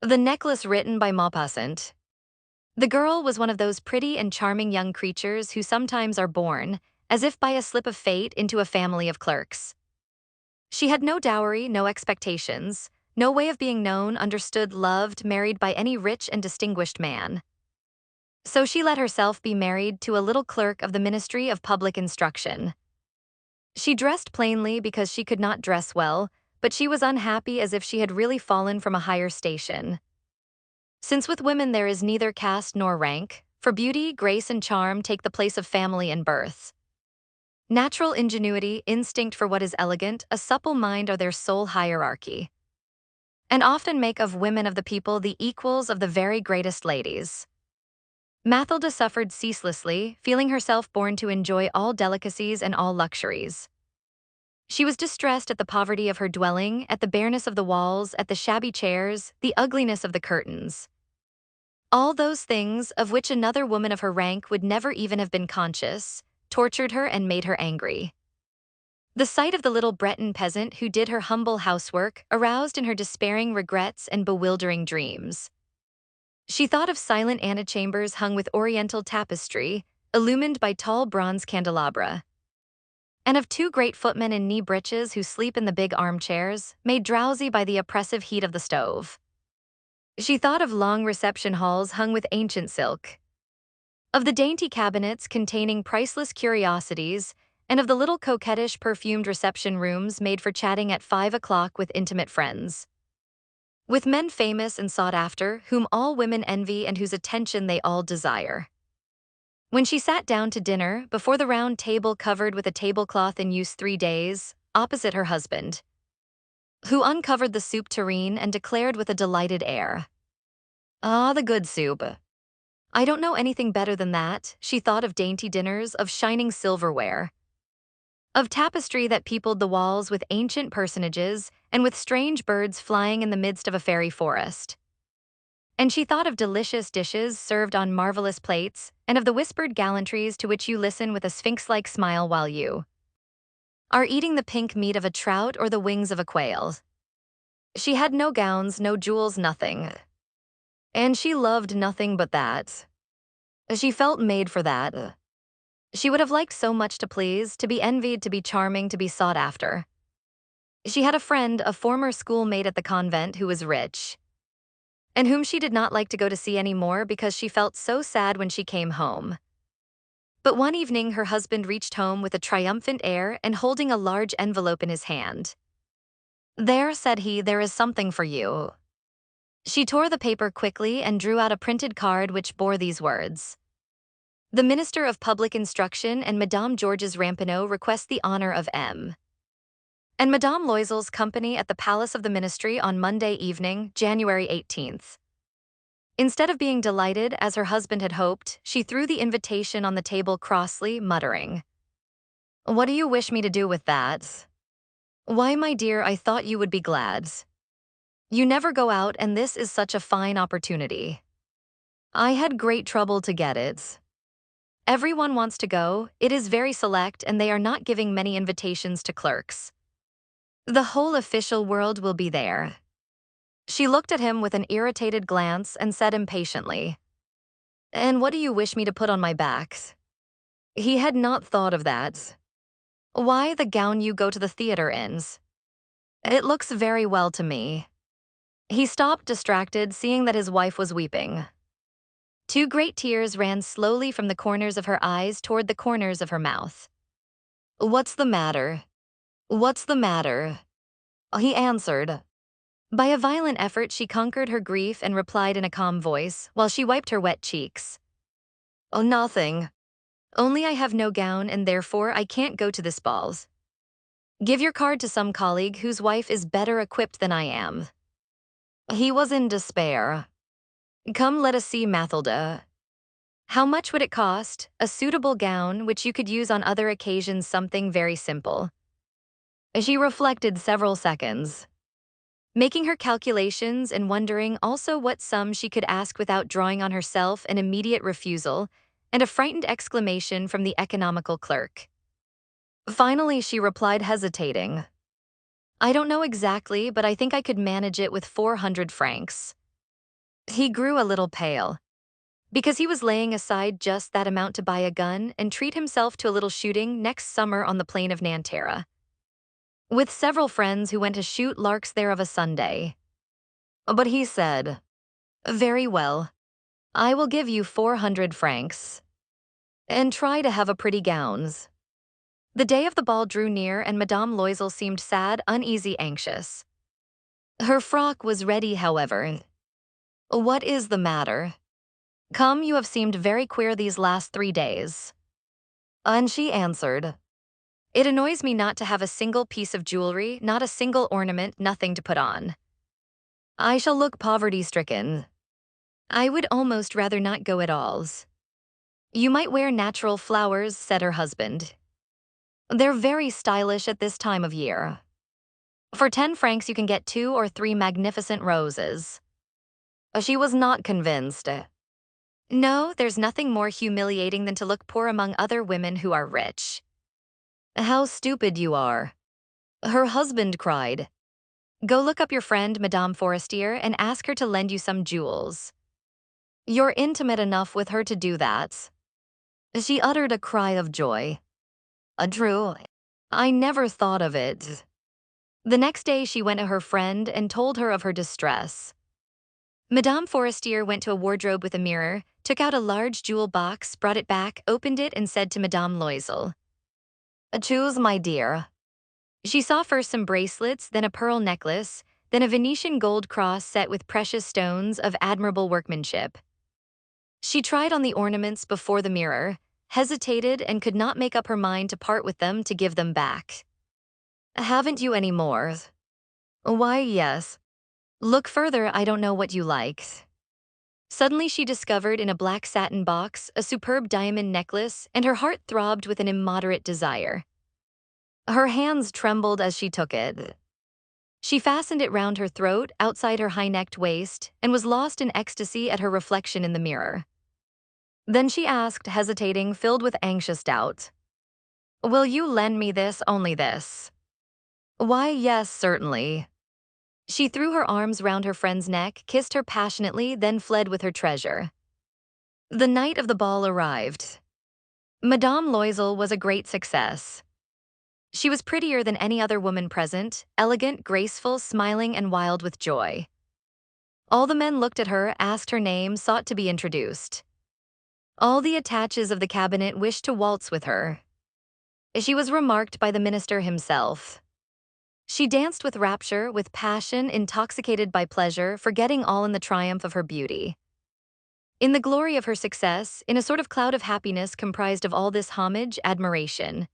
The Necklace, written by Maupassant. The girl was one of those pretty and charming young creatures who sometimes are born, as if by a slip of fate, into a family of clerks. She had no dowry, no expectations, no way of being known, understood, loved, married by any rich and distinguished man. So she let herself be married to a little clerk of the Ministry of Public Instruction. She dressed plainly because she could not dress well, but she was unhappy, as if she had really fallen from a higher station. Since with women there is neither caste nor rank, for beauty, grace, and charm take the place of family and birth. Natural ingenuity, instinct for what is elegant, a supple mind are their sole hierarchy, and often make of women of the people the equals of the very greatest ladies. Mathilde suffered ceaselessly, feeling herself born to enjoy all delicacies and all luxuries. She was distressed at the poverty of her dwelling, at the bareness of the walls, at the shabby chairs, the ugliness of the curtains. All those things, of which another woman of her rank would never even have been conscious, tortured her and made her angry. The sight of the little Breton peasant who did her humble housework aroused in her despairing regrets and bewildering dreams. She thought of silent antechambers hung with oriental tapestry, illumined by tall bronze candelabra, and of two great footmen in knee breeches who sleep in the big armchairs, made drowsy by the oppressive heat of the stove. She thought of long reception halls hung with ancient silk, of the dainty cabinets containing priceless curiosities, and of the little coquettish perfumed reception rooms made for chatting at 5 o'clock with intimate friends. With men famous and sought after, whom all women envy and whose attention they all desire. When she sat down to dinner, before the round table covered with a tablecloth in use 3 days, opposite her husband, who uncovered the soup tureen and declared with a delighted air, "Ah, the good soup. I don't know anything better than that," she thought of dainty dinners, of shining silverware, of tapestry that peopled the walls with ancient personages and with strange birds flying in the midst of a fairy forest. And she thought of delicious dishes served on marvelous plates, and of the whispered gallantries to which you listen with a sphinx-like smile while you are eating the pink meat of a trout or the wings of a quail. She had no gowns, no jewels, nothing. And she loved nothing but that. She felt made for that. She would have liked so much to please, to be envied, to be charming, to be sought after. She had a friend, a former schoolmate at the convent, who was rich, and whom she did not like to go to see any more because she felt so sad when she came home. But one evening her husband reached home with a triumphant air and holding a large envelope in his hand. "There," said he, "there is something for you." She tore the paper quickly and drew out a printed card which bore these words: "The Minister of Public Instruction and Madame Georges Ramponneau request the honor of M. and Madame Loisel's company at the Palace of the Ministry on Monday evening, January 18th. Instead of being delighted, as her husband had hoped, she threw the invitation on the table crossly, muttering, "What do you wish me to do with that? Why, my dear, I thought you would be glad. You never go out, and this is such a fine opportunity. I had great trouble to get it. Everyone wants to go, it is very select, and they are not giving many invitations to clerks. The whole official world will be there." She looked at him with an irritated glance and said impatiently, "And what do you wish me to put on my back?" He had not thought of that. "Why, the gown you go to the theater in. It looks very well to me." He stopped, distracted, seeing that his wife was weeping. Two great tears ran slowly from the corners of her eyes toward the corners of her mouth. "What's the matter? What's the matter?" he answered. By a violent effort she conquered her grief and replied in a calm voice, while she wiped her wet cheeks, "Oh, nothing. Only I have no gown and therefore I can't go to this ball. Give your card to some colleague whose wife is better equipped than I am." He was in despair. "Come, let us see, Mathilde. How much would it cost? A suitable gown, which you could use on other occasions, something very simple." She reflected several seconds, making her calculations and wondering also what sum she could ask without drawing on herself an immediate refusal and a frightened exclamation from the economical clerk. Finally, she replied, hesitating, "I don't know exactly, but I think I could manage it with 400 francs. He grew a little pale, because he was laying aside just that amount to buy a gun and treat himself to a little shooting next summer on the plain of Nantera, with several friends who went to shoot larks there of a Sunday. But he said, "Very well, I will give you 400 francs, and try to have a pretty gowns." The day of the ball drew near and Madame Loisel seemed sad, uneasy, anxious. Her frock was ready, however. "What is the matter? Come, you have seemed very queer these last 3 days." And she answered, "It annoys me not to have a single piece of jewelry, not a single ornament, nothing to put on. I shall look poverty-stricken. I would almost rather not go at all." "You might wear natural flowers," said her husband. "They're very stylish at this time of year. For 10 francs you can get 2 or 3 magnificent roses." She was not convinced. "No, there's nothing more humiliating than to look poor among other women who are rich." "How stupid you are," her husband cried. "Go look up your friend Madame Forestier and ask her to lend you some jewels. You're intimate enough with her to do that." She uttered a cry of joy. "True, I never thought of it." The next day she went to her friend and told her of her distress. Madame Forestier went to a wardrobe with a mirror, took out a large jewel box, brought it back, opened it, and said to Madame Loisel, "Choose, my dear." She saw first some bracelets, then a pearl necklace, then a Venetian gold cross set with precious stones of admirable workmanship. She tried on the ornaments before the mirror, hesitated, and could not make up her mind to part with them, to give them back. "Haven't you any more?" "Why, yes. Look further, I don't know what you like." Suddenly she discovered in a black satin box a superb diamond necklace, and her heart throbbed with an immoderate desire. Her hands trembled as she took it. She fastened it round her throat, outside her high-necked waist, and was lost in ecstasy at her reflection in the mirror. Then she asked, hesitating, filled with anxious doubt, "Will you lend me this, only this?" "Why, yes, certainly." She threw her arms round her friend's neck, kissed her passionately, then fled with her treasure. The night of the ball arrived. Madame Loisel was a great success. She was prettier than any other woman present, elegant, graceful, smiling, and wild with joy. All the men looked at her, asked her name, sought to be introduced. All the attaches of the cabinet wished to waltz with her. She was remarked by the minister himself. She danced with rapture, with passion, intoxicated by pleasure, forgetting all in the triumph of her beauty. In the glory of her success, in a sort of cloud of happiness comprised of all this homage, admiration,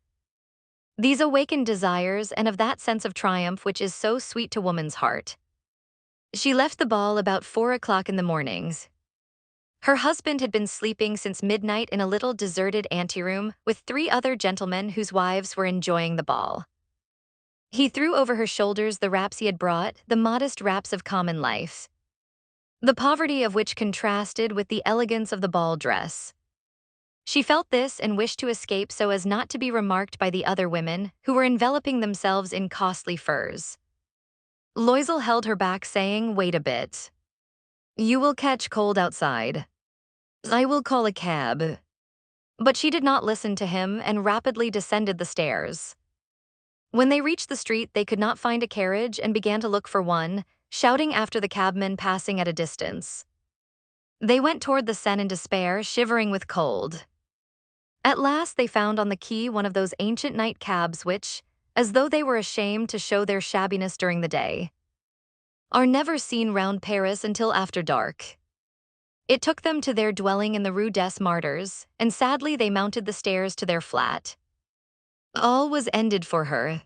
these awakened desires, and of that sense of triumph which is so sweet to woman's heart. She left the ball about 4 o'clock in the mornings. Her husband had been sleeping since midnight in a little deserted anteroom with 3 other gentlemen whose wives were enjoying the ball. He threw over her shoulders the wraps he had brought, the modest wraps of common life, the poverty of which contrasted with the elegance of the ball dress. She felt this and wished to escape so as not to be remarked by the other women, who were enveloping themselves in costly furs. Loisel held her back, saying, "Wait a bit. You will catch cold outside. I will call a cab." But she did not listen to him and rapidly descended the stairs. When they reached the street, they could not find a carriage and began to look for one, shouting after the cabman passing at a distance. They went toward the Seine in despair, shivering with cold. At last they found on the quay one of those ancient night cabs which, as though they were ashamed to show their shabbiness during the day, are never seen round Paris until after dark. It took them to their dwelling in the Rue des Martyrs, and sadly they mounted the stairs to their flat. All was ended for her.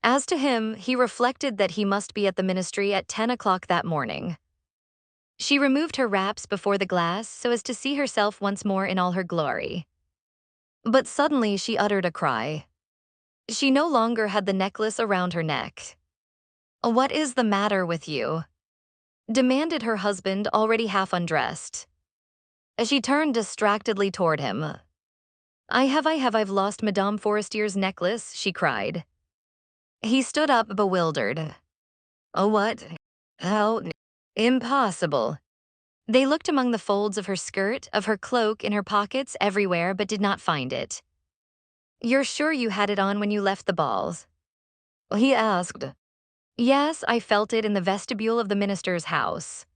As to him, he reflected that he must be at the ministry at 10 o'clock that morning. She removed her wraps before the glass so as to see herself once more in all her glory. But suddenly she uttered a cry. She no longer had the necklace around her neck. "What is the matter with you?" demanded her husband, already half undressed. She turned distractedly toward him. I've lost Madame Forestier's necklace," she cried. He stood up, bewildered. "Oh, what? How? Impossible. They looked among the folds of her skirt, of her cloak, in her pockets, everywhere, but did not find it. "You're sure you had it on when you left the balls?" he asked. "Yes, I felt it in the vestibule of the minister's house.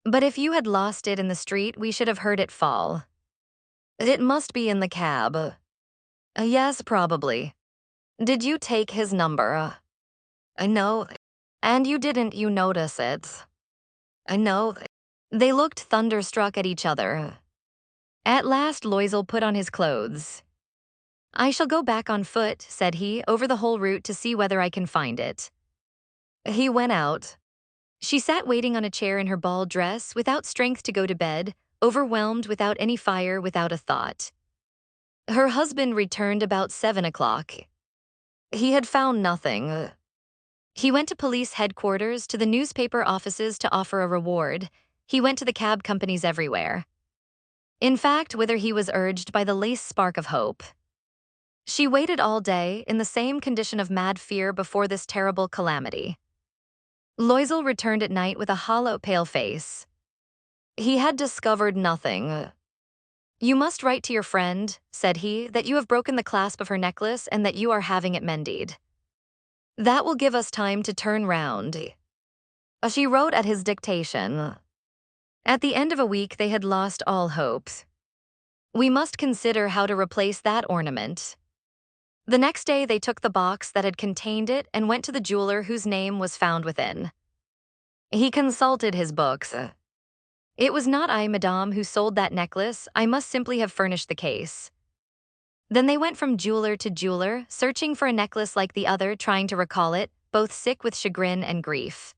But if you had lost it in the street, we should have heard it fall." "It must be in the cab." "Yes, probably." "Did you take his number?" "No." "And you notice it?" "No." They looked thunderstruck at each other. At last Loisel put on his clothes. "I shall go back on foot," said he, "over the whole route to see whether I can find it." He went out. She sat waiting on a chair in her ball dress, without strength to go to bed, overwhelmed, without any fire, without a thought. Her husband returned about 7 o'clock. He had found nothing. He went to police headquarters, to the newspaper offices to offer a reward. He went to the cab companies everywhere. In fact, whither he was urged by the least spark of hope. She waited all day, in the same condition of mad fear before this terrible calamity. Loisel returned at night with a hollow, pale face. He had discovered nothing. "You must write to your friend," said he, "that you have broken the clasp of her necklace and that you are having it mended. That will give us time to turn round." She wrote at his dictation. At the end of a week they had lost all hopes. "We must consider how to replace that ornament." The next day they took the box that had contained it and went to the jeweler whose name was found within. He consulted his books. "It was not I, madame, who sold that necklace. I must simply have furnished the case." Then they went from jeweler to jeweler, searching for a necklace like the other, trying to recall it, both sick with chagrin and grief.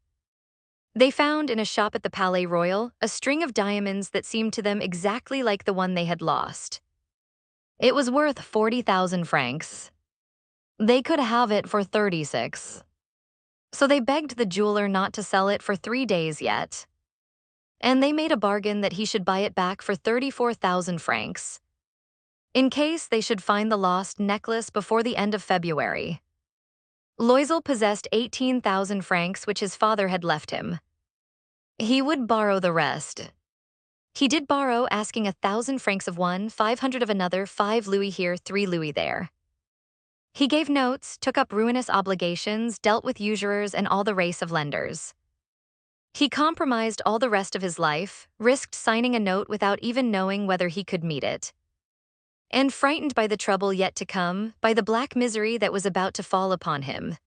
They found in a shop at the Palais Royal a string of diamonds that seemed to them exactly like the one they had lost. It was worth 40,000 francs. They could have it for 36. So they begged the jeweler not to sell it for 3 days yet. And they made a bargain that he should buy it back for 34,000 francs. In case they should find the lost necklace before the end of February. Loisel possessed 18,000 francs which his father had left him. He would borrow the rest. He did borrow, asking 1,000 francs of one, 500 of another, 5 louis here, 3 louis there. He gave notes, took up ruinous obligations, dealt with usurers and all the race of lenders. He compromised all the rest of his life, risked signing a note without even knowing whether he could meet it. And frightened by the trouble yet to come, by the black misery that was about to fall upon him,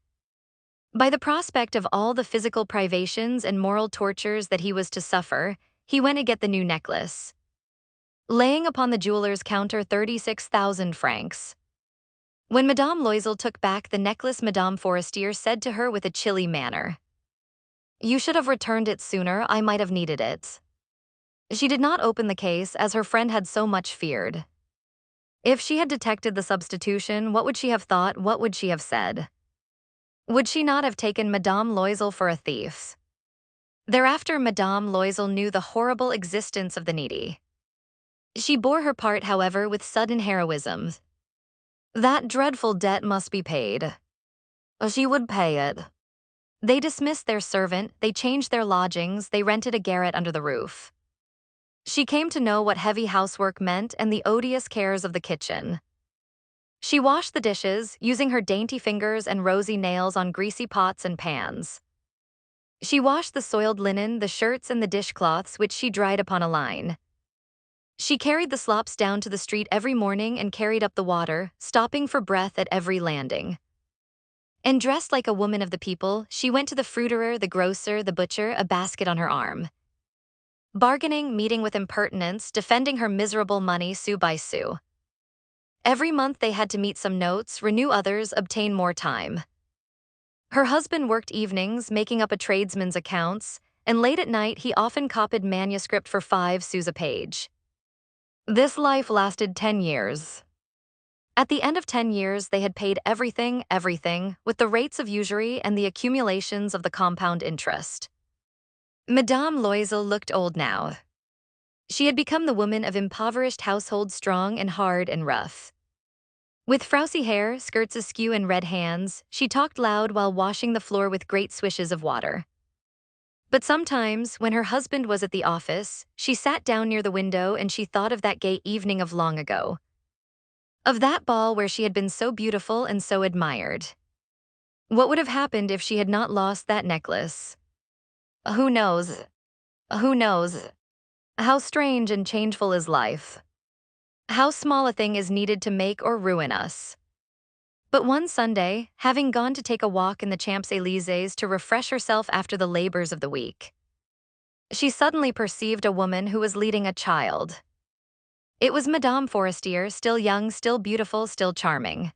by the prospect of all the physical privations and moral tortures that he was to suffer, he went to get the new necklace, laying upon the jeweler's counter 36,000 francs. When Madame Loisel took back the necklace, Madame Forestier said to her with a chilly manner, "You should have returned it sooner, I might have needed it." She did not open the case, as her friend had so much feared. If she had detected the substitution, what would she have thought, what would she have said? Would she not have taken Madame Loisel for a thief? Thereafter Madame Loisel knew the horrible existence of the needy. She bore her part, however, with sudden heroism. That dreadful debt must be paid. She would pay it. They dismissed their servant, they changed their lodgings, they rented a garret under the roof. She came to know what heavy housework meant and the odious cares of the kitchen. She washed the dishes, using her dainty fingers and rosy nails on greasy pots and pans. She washed the soiled linen, the shirts and the dishcloths, which she dried upon a line. She carried the slops down to the street every morning and carried up the water, stopping for breath at every landing. And dressed like a woman of the people, she went to the fruiterer, the grocer, the butcher, a basket on her arm. Bargaining, meeting with impertinence, defending her miserable money sou by sou. Every month they had to meet some notes, renew others, obtain more time. Her husband worked evenings, making up a tradesman's accounts, and late at night he often copied manuscript for 5 sous a page. This life lasted 10 years. At the end of 10 years they had paid everything, with the rates of usury and the accumulations of the compound interest. Madame Loisel looked old now. She had become the woman of impoverished household, strong and hard and rough. With frowsy hair, skirts askew and red hands, she talked loud while washing the floor with great swishes of water. But sometimes, when her husband was at the office, she sat down near the window and she thought of that gay evening of long ago. Of that ball where she had been so beautiful and so admired. What would have happened if she had not lost that necklace? Who knows? Who knows? How strange and changeful is life. How small a thing is needed to make or ruin us. But one Sunday, having gone to take a walk in the Champs-Élysées to refresh herself after the labors of the week, she suddenly perceived a woman who was leading a child. It was Madame Forestier, still young, still beautiful, still charming.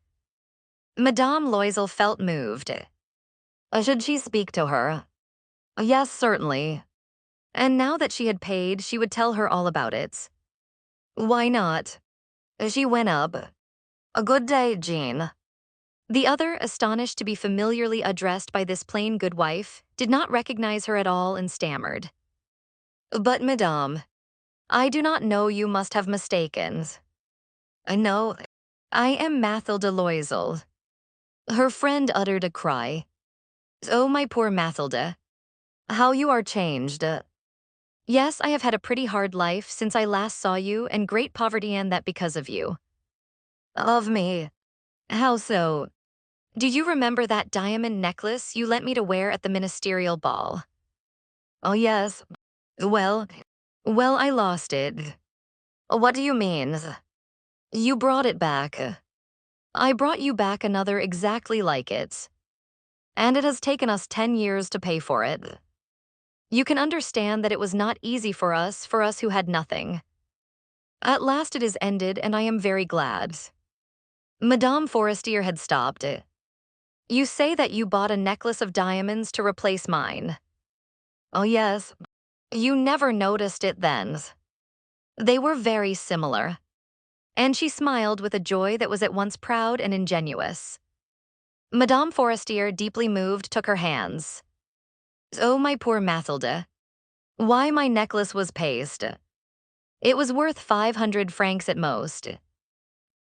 Madame Loisel felt moved. Should she speak to her? Yes, certainly. And now that she had paid, she would tell her all about it. Why not? She went up. A good day, Jean. The other, astonished to be familiarly addressed by this plain good wife, did not recognize her at all and stammered. But, Madame, I do not know, you must have mistaken. No, I am Mathilde Loisel. Her friend uttered a cry. Oh, my poor Mathilde. How you are changed. Yes, I have had a pretty hard life since I last saw you, and great poverty, and that because of you. Of me? How so? Do you remember that diamond necklace you lent me to wear at the ministerial ball? Oh, yes. Well, I lost it. What do you mean? You brought it back. I brought you back another exactly like it. And it has taken us 10 years to pay for it. You can understand that it was not easy for us who had nothing. At last it is ended, and I am very glad. Madame Forestier had stopped. You say that you bought a necklace of diamonds to replace mine. Oh, yes. You never noticed it then. They were very similar. And she smiled with a joy that was at once proud and ingenuous. Madame Forestier, deeply moved, took her hands. Oh, my poor Mathilde. Why, my necklace was paste. It was worth 500 francs at most.